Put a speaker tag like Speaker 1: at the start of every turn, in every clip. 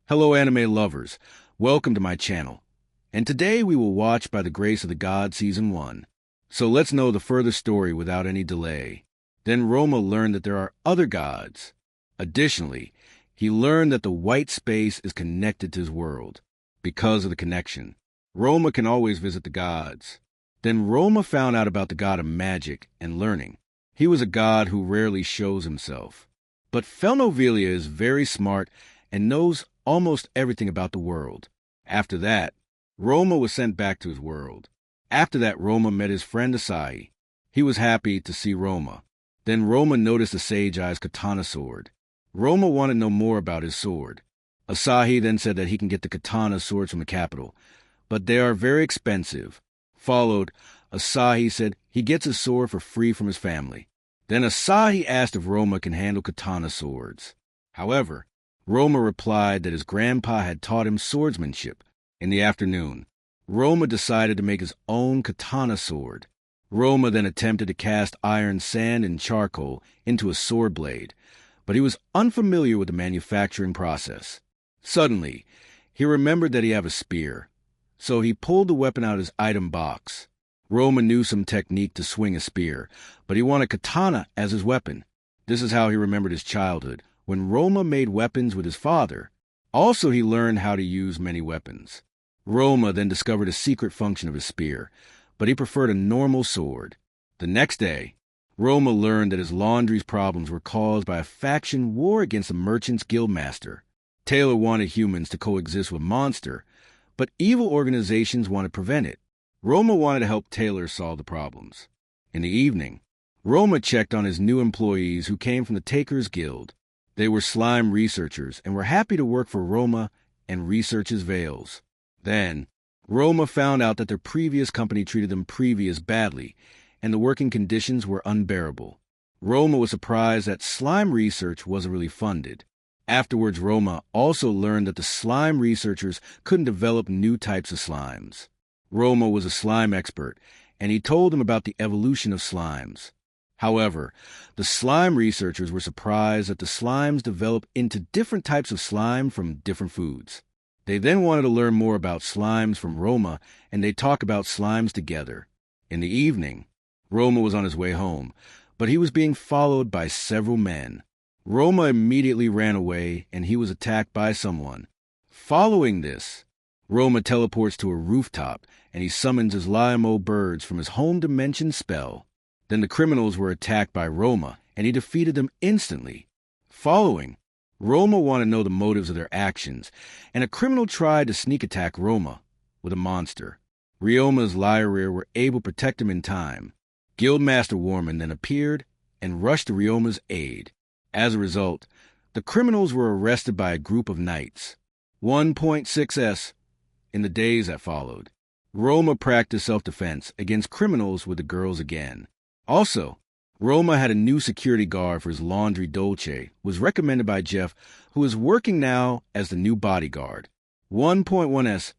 Speaker 1: Hello anime lovers, welcome to my channel. And today we will watch By the Grace of the God Season 1. So let's know the further story without any delay. Then Ryouma learned that there are other gods. Additionally, he learned that the white space is connected to his world. Because of the connection, Ryouma can always visit the gods. Then Ryouma found out about the god of magic and learning. He was a god who rarely shows himself. But Felnovelia is very smart and knows almost everything about the world. After that, Ryouma was sent back to his world. After that, Ryouma met his friend Asahi. He was happy to see Ryouma. Then Ryouma noticed the Sage Eye's katana sword. Ryouma wanted to know more about his sword. Asahi then said that he can get the katana swords from the capital, but they are very expensive. Followed, Asahi said he gets his sword for free from his family. Then Asahi asked if Ryouma can handle katana swords. However, Ryouma replied that his grandpa had taught him swordsmanship. In the afternoon, Ryouma decided to make his own katana sword. Ryouma then attempted to cast iron, sand, and charcoal into a sword blade, but he was unfamiliar with the manufacturing process. Suddenly, he remembered that he had a spear, so he pulled the weapon out of his item box. Ryouma knew some technique to swing a spear, but he wanted katana as his weapon. This is how he remembered his childhood, when Ryouma made weapons with his father. Also, he learned how to use many weapons. Ryouma then discovered a secret function of his spear, but he preferred a normal sword. The next day, Ryouma learned that his laundry's problems were caused by a faction war against the merchant's guildmaster. Taylor wanted humans to coexist with Monster, but evil organizations wanted to prevent it. Ryouma wanted to help Taylor solve the problems. In the evening, Ryouma checked on his new employees who came from the Takers Guild. They were slime researchers and were happy to work for Ryouma and research his veils. Then, Ryouma found out that their previous company treated them badly, and the working conditions were unbearable. Ryouma was surprised that slime research wasn't really funded. Afterwards, Ryouma also learned that the slime researchers couldn't develop new types of slimes. Ryouma was a slime expert, and he told them about the evolution of slimes. However, the slime researchers were surprised that the slimes developed into different types of slime from different foods. They then wanted to learn more about slimes from Ryouma, and they talked about slimes together. In the evening, Ryouma was on his way home, but he was being followed by several men. Ryouma immediately ran away, and he was attacked by someone. Following this, Ryouma teleports to a rooftop, and he summons his Limo birds from his home dimension spell. Then the criminals were attacked by Ryouma, and he defeated them instantly. Following, Ryouma wanted to know the motives of their actions, and a criminal tried to sneak attack Ryouma with a monster. Ryouma's Lyria were able to protect him in time. Guildmaster Warman then appeared and rushed to Ryouma's aid. As a result, the criminals were arrested by a group of knights. 1.6s. In the days that followed, Ryouma practiced self-defense against criminals with the girls again. Also, Ryouma had a new security guard for his laundry dolce, was recommended by Jeff, who is working now as the new bodyguard. 1.1s.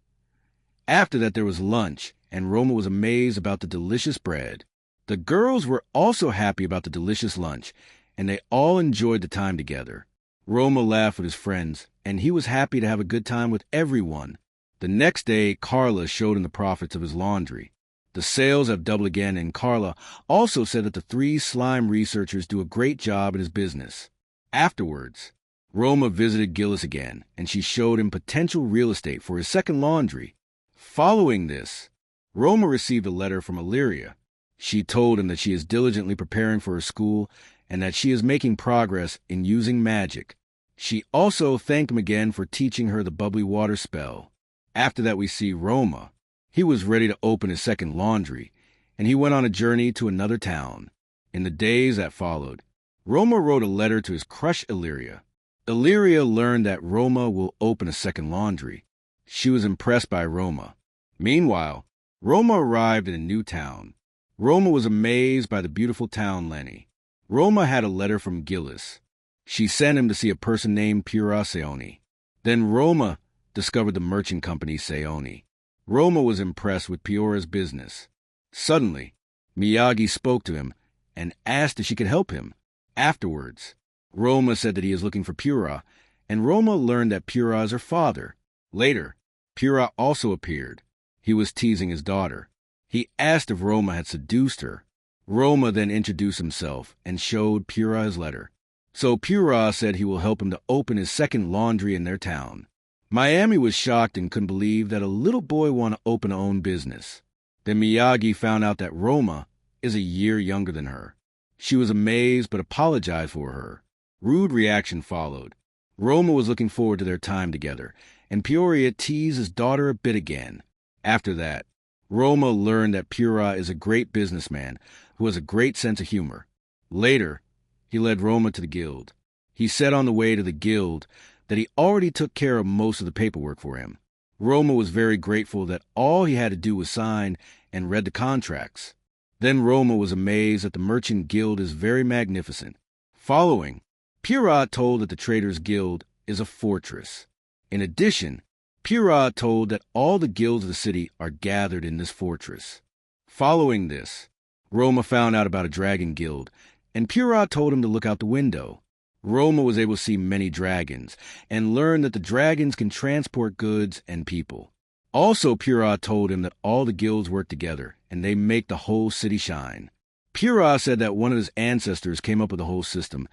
Speaker 1: After that there was lunch, and Ryouma was amazed about the delicious bread. The girls were also happy about the delicious lunch, and they all enjoyed the time together. Ryouma laughed with his friends, and he was happy to have a good time with everyone. The next day, Carla showed him the profits of his laundry. The sales have doubled again, and Carla also said that the 3 slime researchers do a great job in his business. Afterwards, Ryouma visited Gillis again, and she showed him potential real estate for his second laundry. Following this, Ryouma received a letter from Illyria. She told him that she is diligently preparing for her school and that she is making progress in using magic. She also thanked him again for teaching her the bubbly water spell. After that, we see Ryouma. He was ready to open his second laundry, and he went on a journey to another town. In the days that followed, Ryouma wrote a letter to his crush Illyria. Illyria learned that Ryouma will open a second laundry. She was impressed by Ryouma. Meanwhile, Ryouma arrived in a new town. Ryouma was amazed by the beautiful town Lenny. Ryouma had a letter from Gillis. She sent him to see a person named Pura Seoni. Then Ryouma discovered the merchant company Seoni. Ryouma was impressed with Piora's business. Suddenly, Miyagi spoke to him and asked if she could help him. Afterwards, Ryouma said that he is looking for Pura and Ryouma learned that Pura is her father. Later, Pura also appeared. He was teasing his daughter. He asked if Ryouma had seduced her. Ryouma then introduced himself and showed Pura his letter. So Pura said he will help him to open his second laundry in their town. Miami was shocked and couldn't believe that a little boy wanted to open her own business. Then Miyagi found out that Ryouma is a year younger than her. She was amazed but apologized for her. Rude reaction followed. Ryouma was looking forward to their time together, and Peoria teased his daughter a bit again. After that, Ryouma learned that Pura is a great businessman who has a great sense of humor. Later, he led Ryouma to the guild. He said on the way to the guild that he already took care of most of the paperwork for him. Ryouma was very grateful that all he had to do was sign and read the contracts. Then Ryouma was amazed that the merchant guild is very magnificent. Following, Pura told that the traders guild is a fortress. In addition, Pura told that all the guilds of the city are gathered in this fortress. Following this, Ryouma found out about a dragon guild, and Pura told him to look out the window. Ryouma was able to see many dragons, and learned that the dragons can transport goods and people. Also, Pura told him that all the guilds work together, and they make the whole city shine. Pura said that one of his ancestors came up with the whole system,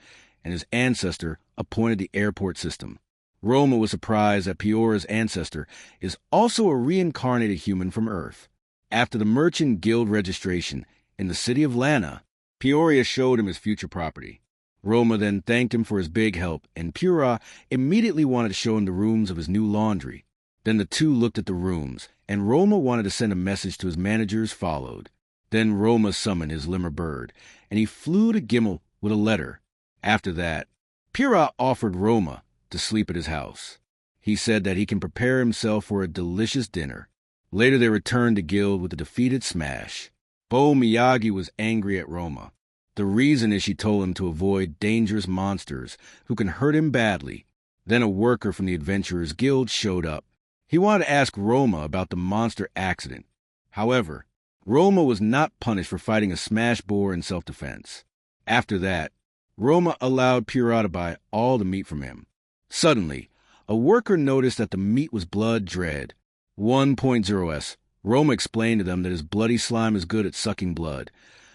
Speaker 1: and his ancestor appointed the airport system. Ryouma was surprised that Peora's ancestor is also a reincarnated human from Earth. After the merchant guild registration in the city of Lana, Peoria showed him his future property. Ryouma then thanked him for his big help, and Pura immediately wanted to show him the rooms of his new laundry. Then the two looked at the rooms, and Ryouma wanted to send a message to his managers followed. Then Ryouma summoned his lemur bird, and he flew to Jamil with a letter. After that, Pura offered Ryouma to sleep at his house. He said that he can prepare himself for a delicious dinner. Later they returned to guild with a defeated Smash. Bo Miyagi was angry at Ryouma. The reason is she told him to avoid dangerous monsters who can hurt him badly. Then a worker from the Adventurers Guild showed up. He wanted to ask Ryouma about the monster accident. However, Ryouma was not punished for fighting a smash boar in self-defense. After that, Ryouma allowed Pura to buy all the meat from him. Suddenly, a worker noticed that the meat was blood dread. 1.0s. Ryouma explained to them that his bloody slime is good at sucking blood.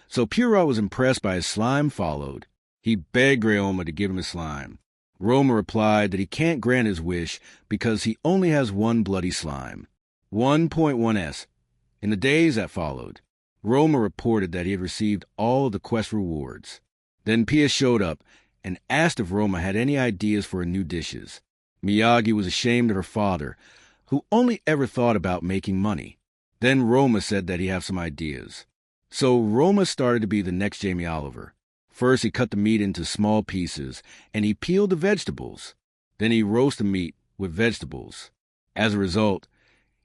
Speaker 1: So Pura was impressed by his slime followed. He begged Ryouma to give him his slime. Ryouma replied that he can't grant his wish because he only has one bloody slime. 1.1s. In the days that followed, Ryouma reported that he had received all of the quest rewards. Then Pia showed up and asked if Ryouma had any ideas for new dishes. Miyagi was ashamed of her father, who only ever thought about making money. Then Ryouma said that he had some ideas. So Ryouma started to be the next Jamie Oliver. First, he cut the meat into small pieces, and he peeled the vegetables. Then he roasted the meat with vegetables. As a result,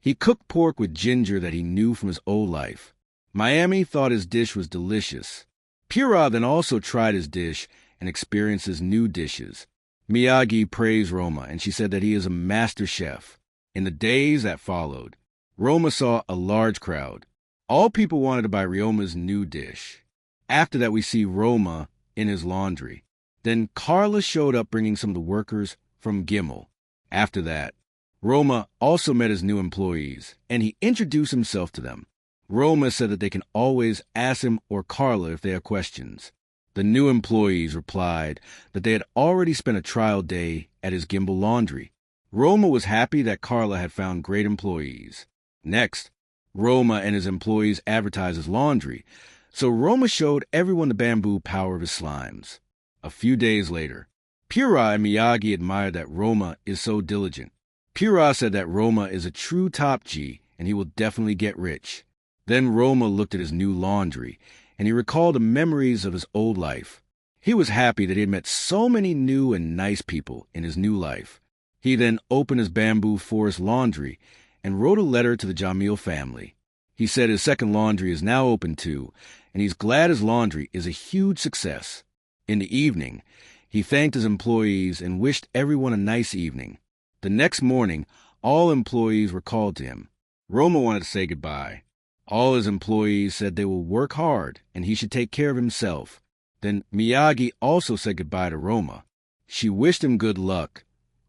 Speaker 1: he cooked pork with ginger that he knew from his old life. Miami thought his dish was delicious. Pura then also tried his dish and experienced his new dishes. Miyagi praised Ryouma, and she said that he is a master chef. In the days that followed, Ryouma saw a large crowd. All people wanted to buy Ryouma's new dish. After that, we see Ryouma in his laundry. Then Carla showed up bringing some of the workers from Jamil. After that, Ryouma also met his new employees, and he introduced himself to them. Ryouma said that they can always ask him or Carla if they have questions. The new employees replied that they had already spent a trial day at his Jamil laundry. Ryouma was happy that Carla had found great employees. Next, Ryouma and his employees advertised his laundry, so Ryouma showed everyone the bamboo power of his slimes. A few days later, Pura and Miyagi admired that Ryouma is so diligent. Pura said that Ryouma is a true top G and he will definitely get rich. Then Ryouma looked at his new laundry, and he recalled the memories of his old life. He was happy that he had met so many new and nice people in his new life. He then opened his bamboo forest laundry and wrote a letter to the Jamil family. He said his second laundry is now open too, and he's glad his laundry is a huge success. In the evening, he thanked his employees and wished everyone a nice evening. The next morning, all employees were called to him. Ryouma wanted to say goodbye. All his employees said they will work hard and he should take care of himself. Then Miyagi also said goodbye to Ryouma. She wished him good luck.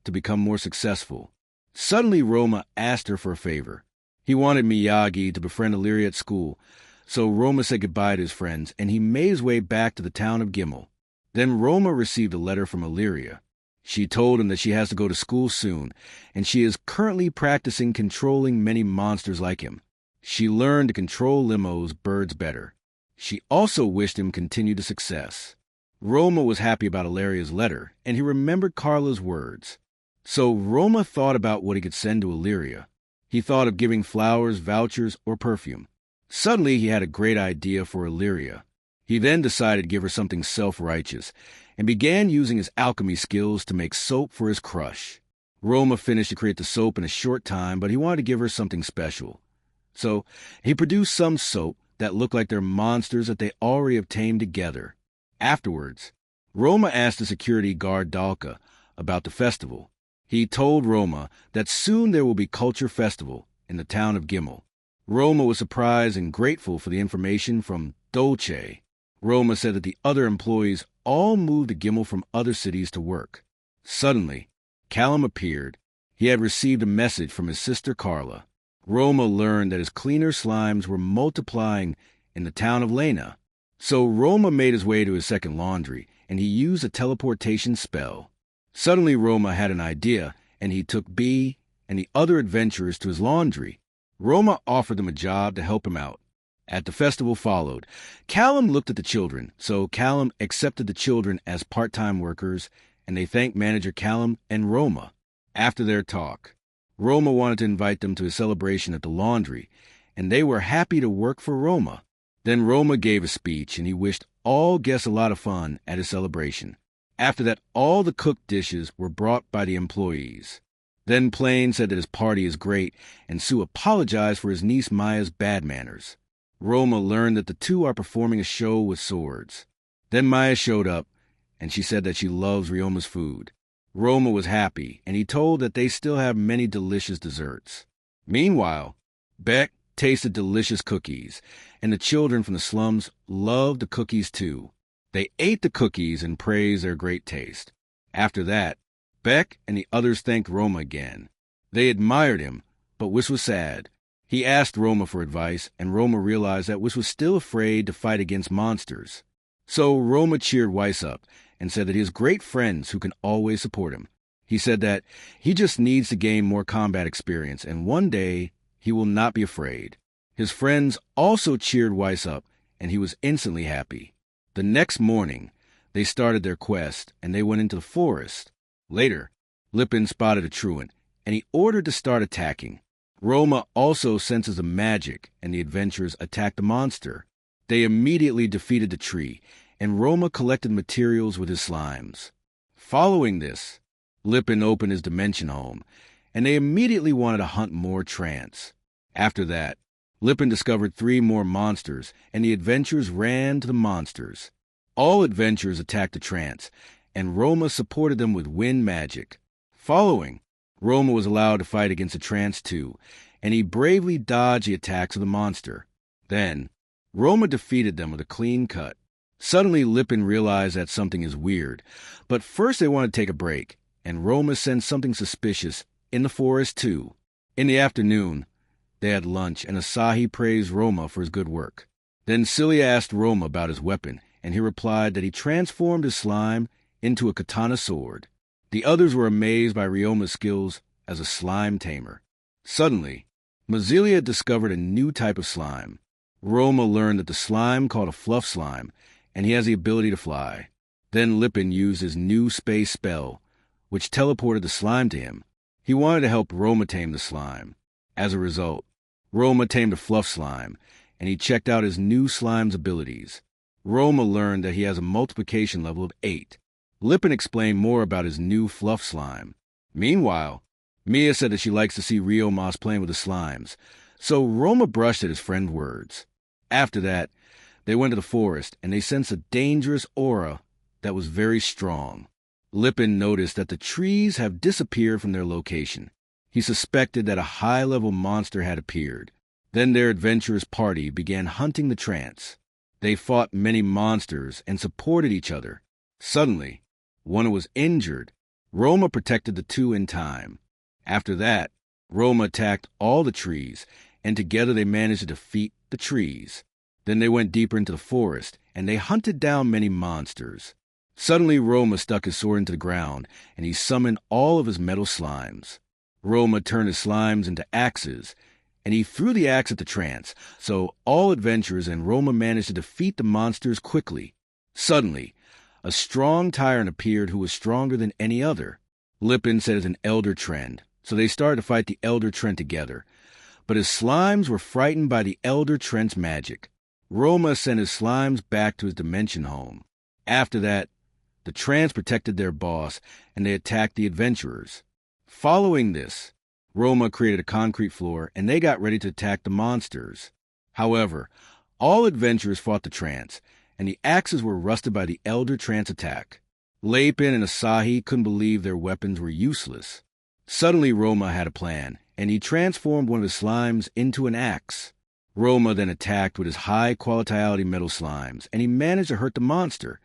Speaker 1: to become more successful. Suddenly, Ryouma asked her for a favor. He wanted Miyagi to befriend Illyria at school, so Ryouma said goodbye to his friends, and he made his way back to the town of Gimel. Then Ryouma received a letter from Illyria. She told him that she has to go to school soon, and she is currently practicing controlling many monsters like him. She learned to control limos, birds better. She also wished him continued success. Ryouma was happy about Illyria's letter, and he remembered Carla's words. So Ryouma thought about what he could send to Illyria. He thought of giving flowers, vouchers, or perfume. Suddenly he had a great idea for Illyria. He then decided to give her something self-righteous, and began using his alchemy skills to make soap for his crush. Ryouma finished to create the soap in a short time, but he wanted to give her something special. So he produced some soap that looked like they're monsters that they already have tamed together. Afterwards, Ryouma asked the security guard Dalka about the festival. He told Ryouma that soon there will be culture festival in the town of Gimel. Ryouma was surprised and grateful for the information from Dolce. Ryouma said that the other employees all moved to Gimel from other cities to work. Suddenly, Callum appeared. He had received a message from his sister Carla. Ryouma learned that his cleaner slimes were multiplying in the town of Lena. So Ryouma made his way to his second laundry, and he used a teleportation spell. Suddenly Ryouma had an idea, and he took B and the other adventurers to his laundry. Ryouma offered them a job to help him out. At the festival followed, Callum looked at the children, so Callum accepted the children as part-time workers, and they thanked manager Callum and Ryouma. After their talk, Ryouma wanted to invite them to his celebration at the laundry, and they were happy to work for Ryouma. Then Ryouma gave a speech, and he wished all guests a lot of fun at his celebration. After that, all the cooked dishes were brought by the employees. Then Plain said that his party is great, and Sue apologized for his niece Maya's bad manners. Ryouma learned that the two are performing a show with swords. Then Maya showed up, and she said that she loves Ryouma's food. Ryouma was happy, and he told that they still have many delicious desserts. Meanwhile, Beck tasted delicious cookies, and the children from the slums loved the cookies too. They ate the cookies and praised their great taste. After that, Beck and the others thanked Ryouma again. They admired him, but Whis was sad. He asked Ryouma for advice, and Ryouma realized that Whis was still afraid to fight against monsters. So Ryouma cheered Weiss up and said that he has great friends who can always support him. He said that he just needs to gain more combat experience, and one day he will not be afraid. His friends also cheered Weiss up, and he was instantly happy. The next morning, they started their quest, and they went into the forest. Later, Lipin spotted a truant, and he ordered to start attacking. Ryouma also senses the magic, and the adventurers attacked the monster. They immediately defeated the tree, and Ryouma collected materials with his slimes. Following this, Lipin opened his dimension home, and they immediately wanted to hunt more trance. After that, Lipin discovered 3 more monsters, and the adventurers ran to the monsters. All adventurers attacked the trance, and Ryouma supported them with wind magic. Following, Ryouma was allowed to fight against the trance too, and he bravely dodged the attacks of the monster. Then, Ryouma defeated them with a clean cut. Suddenly, Lipin realized that something is weird, but first they wanted to take a break, and Ryouma sensed something suspicious in the forest too. In the afternoon, they had lunch, and Asahi praised Ryouma for his good work. Then Cilia asked Ryouma about his weapon, and he replied that he transformed his slime into a katana sword. The others were amazed by Ryouma's skills as a slime tamer. Suddenly, Mazelia discovered a new type of slime. Ryouma learned that the slime called a fluff slime, and he has the ability to fly. Then Lipin used his new space spell, which teleported the slime to him. He wanted to help Ryouma tame the slime. As a result, Ryouma tamed a fluff slime, and he checked out his new slime's abilities. Ryouma learned that he has a multiplication level of 8. Lipin explained more about his new fluff slime. Meanwhile, Mia said that she likes to see Ryouma playing with the slimes, so Ryouma brushed at his friend's words. After that, they went to the forest, and they sensed a dangerous aura that was very strong. Lipin noticed that the trees have disappeared from their location. He suspected that a high-level monster had appeared. Then their adventurous party began hunting the trance. They fought many monsters and supported each other. Suddenly, one was injured, Ryouma protected the two in time. After that, Ryouma attacked all the trees, and together they managed to defeat the trees. Then they went deeper into the forest, and they hunted down many monsters. Suddenly, Ryouma stuck his sword into the ground, and he summoned all of his metal slimes. Ryouma turned his slimes into axes, and he threw the axe at the trance, so all adventurers and Ryouma managed to defeat the monsters quickly. Suddenly, a strong tyrant appeared who was stronger than any other. Lipin said it's an elder trend, so they started to fight the elder trend together. But his slimes were frightened by the elder trend's magic. Ryouma sent his slimes back to his dimension home. After that, the trance protected their boss, and they attacked the adventurers. Following this, Ryouma created a concrete floor, and they got ready to attack the monsters. However, all adventurers fought the trance, and the axes were rusted by the elder trance attack. Lipin and Asahi couldn't believe their weapons were useless. Suddenly, Ryouma had a plan, and he transformed one of his slimes into an axe. Ryouma then attacked with his high-quality metal slimes, and he managed to hurt the monster.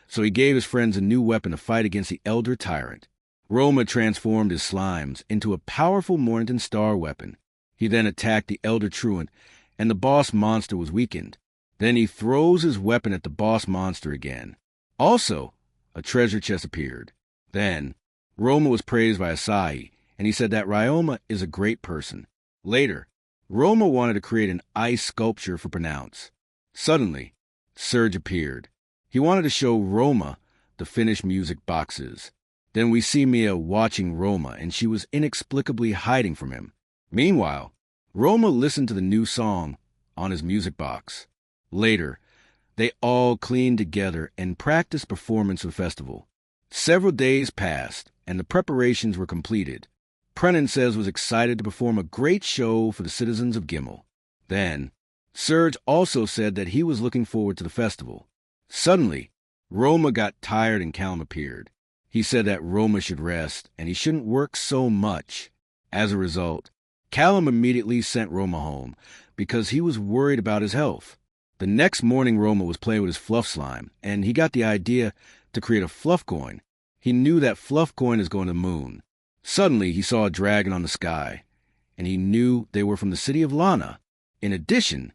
Speaker 1: So he gave his friends a new weapon to fight against the Elder Tyrant. Ryouma transformed his slimes into a powerful Mornington Star weapon. He then attacked the Elder Truant, and the boss monster was weakened. Then he throws his weapon at the boss monster again. Also, a treasure chest appeared. Then, Ryouma was praised by Asahi, and he said that Ryouma is a great person. Later, Ryouma wanted to create an ice sculpture for Pronounce. Suddenly, Surge appeared. He wanted to show Ryouma the finished music boxes. Then we see Mia watching Ryouma, and she was inexplicably hiding from him. Meanwhile, Ryouma listened to the new song on his music box. Later, they all cleaned together and practiced performance for the festival. Several days passed, and the preparations were completed. Prenon says was excited to perform a great show for the citizens of Gimel. Then, Surge also said that he was looking forward to the festival. Suddenly, Ryouma got tired and Callum appeared. He said that Ryouma should rest, and he shouldn't work so much. As a result, Callum immediately sent Ryouma home, because he was worried about his health. The next morning, Ryouma was playing with his fluff slime, and he got the idea to create a fluff coin. He knew that fluff coin is going to the moon. Suddenly, he saw a dragon on the sky, and he knew they were from the city of Lana. In addition,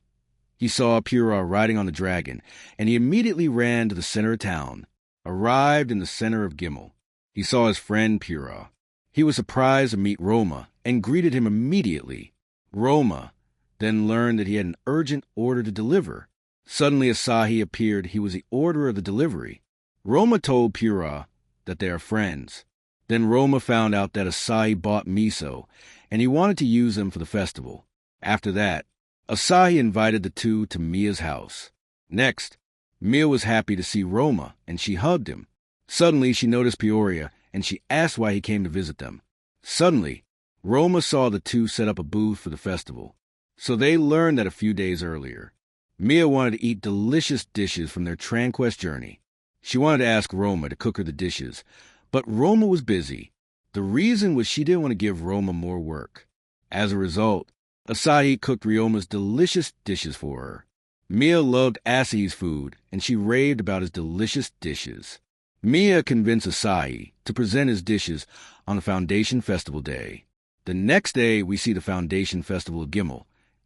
Speaker 1: he saw Pura riding on the dragon, and he immediately ran to the center of town. Arrived in the center of Gimel, he saw his friend Pura. He was surprised to meet Ryouma and greeted him immediately. Ryouma then learned that he had an urgent order to deliver. Suddenly Asahi appeared. He was the orderer of the delivery. Ryouma told Pura that they are friends. Then Ryouma found out that Asahi bought miso, and he wanted to use them for the festival. After that, Asahi invited the two to Mia's house. Next, Mia was happy to see Ryouma, and she hugged him. Suddenly, she noticed Peoria, and she asked why he came to visit them. Suddenly, Ryouma saw the two set up a booth for the festival. So they learned that a few days earlier, Mia wanted to eat delicious dishes from their Tranquest journey. She wanted to ask Ryouma to cook her the dishes, but Ryouma was busy. The reason was she didn't want to give Ryouma more work. As a result, Asahi cooked Ryouma's delicious dishes for her. Mia loved Asahi's food, and she raved about his delicious dishes. Mia convinced Asahi to present his dishes on the Foundation Festival Day. The next day, we see the Foundation Festival of Gimel,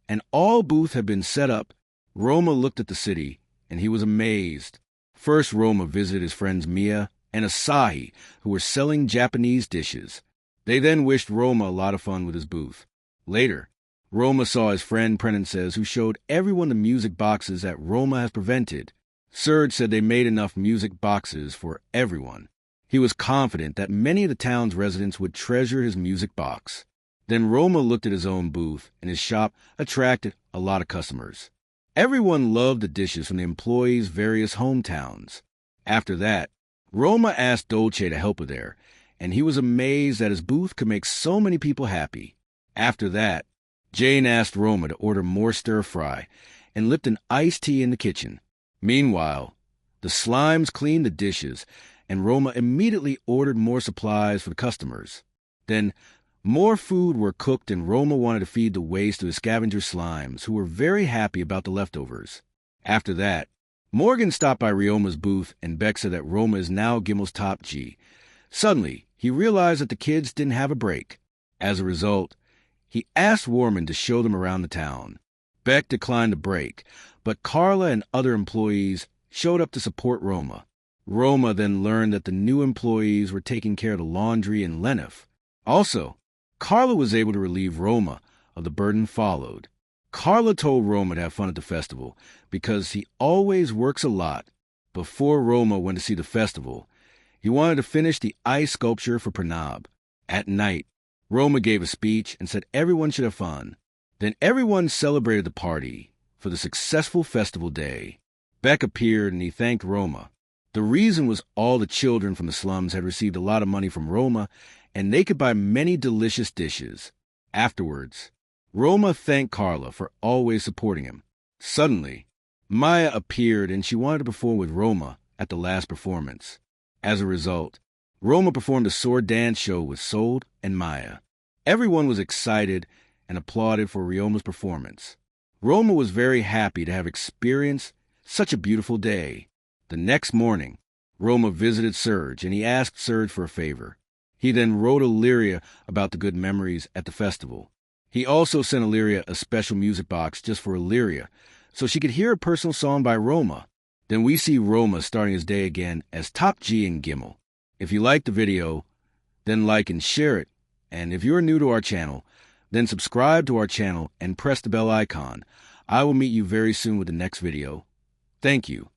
Speaker 1: and all booths had been set up. Ryouma looked at the city, and he was amazed. First, Ryouma visited his friends Mia and Asahi, who were selling Japanese dishes. They then wished Ryouma a lot of fun with his booth. Later, Ryouma saw his friend Prenon says, who showed everyone the music boxes that Ryouma has prevented. Surge said they made enough music boxes for everyone. He was confident that many of the town's residents would treasure his music box. Then Ryouma looked at his own booth, and his shop attracted a lot of customers. Everyone loved the dishes from the employees' various hometowns. After that, Ryouma asked Dolce to help her there, and he was amazed that his booth could make so many people happy. After that, Jane asked Ryouma to order more stir-fry and lift an iced tea in the kitchen. Meanwhile, the slimes cleaned the dishes, and Ryouma immediately ordered more supplies for the customers. Then, more food were cooked, and Ryouma wanted to feed the waste to his scavenger slimes, who were very happy about the leftovers. After that, Morgan stopped by Ryouma's booth, and Beck said that Ryouma is now Gimel's top G. Suddenly, he realized that the kids didn't have a break. As a result, he asked Warman to show them around the town. Beck declined the break, but Carla and other employees showed up to support Ryouma. Ryouma then learned that the new employees were taking care of the laundry and Lenif. Also, Carla was able to relieve Ryouma of the burden followed. Carla told Ryouma to have fun at the festival because he always works a lot. Before Ryouma went to see the festival, he wanted to finish the ice sculpture for Pranab. At night, Ryouma gave a speech and said everyone should have fun. Then everyone celebrated the party for the successful festival day. Beck appeared and he thanked Ryouma. The reason was all the children from the slums had received a lot of money from Ryouma, and they could buy many delicious dishes. Afterwards, Ryouma thanked Carla for always supporting him. Suddenly, Maya appeared and she wanted to perform with Ryouma at the last performance. As a result, Ryouma performed a sword dance show with Sold and Maya. Everyone was excited and applauded for Ryouma's performance. Ryouma was very happy to have experienced such a beautiful day. The next morning, Ryouma visited Serge and he asked Serge for a favor. He then wrote Illyria about the good memories at the festival. He also sent Illyria a special music box just for Illyria, so she could hear a personal song by Ryouma. Then we see Ryouma starting his day again as Top G in Gimel. If you liked the video, then like and share it. And if you're new to our channel, then subscribe to our channel and press the bell icon. I will meet you very soon with the next video. Thank you.